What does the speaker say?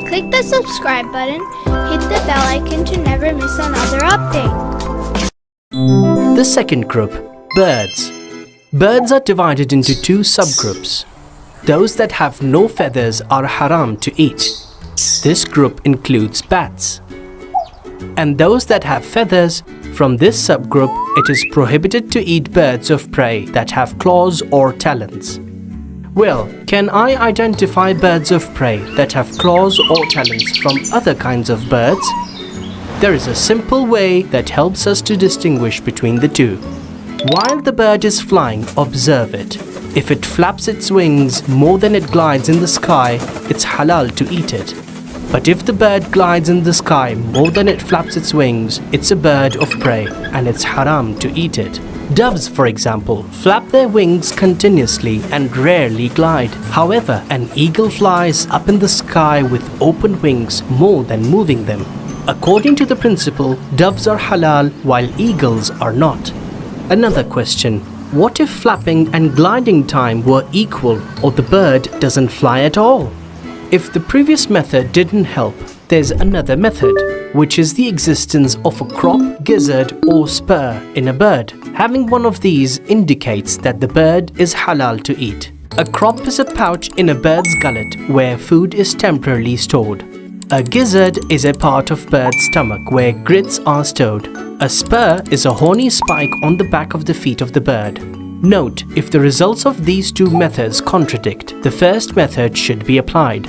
Click the subscribe button, hit the bell icon to never miss another update. The second group, birds. Birds are divided into two subgroups. Those that have no feathers are haram to eat. This group includes bats. And those that have feathers, from this subgroup, it is prohibited to eat birds of prey that have claws or talons. Well, can I identify birds of prey that have claws or talons from other kinds of birds? There is a simple way that helps us to distinguish between the two. While the bird is flying, observe it. If it flaps its wings more than it glides in the sky, it's halal to eat it. But if the bird glides in the sky more than it flaps its wings, it's a bird of prey and it's haram to eat it. Doves, for example, flap their wings continuously and rarely glide. However, an eagle flies up in the sky with open wings more than moving them. According to the principle, doves are halal while eagles are not. Another question: what if flapping and gliding time were equal or the bird doesn't fly at all? If the previous method didn't help, there's another method, which is the existence of a crop, gizzard or spur in a bird. Having one of these indicates that the bird is halal to eat. A crop is a pouch in a bird's gullet where food is temporarily stored. A gizzard is a part of bird's stomach where grits are stored. A spur is a horny spike on the back of the feet of the bird. Note, if the results of these two methods contradict, the first method should be applied.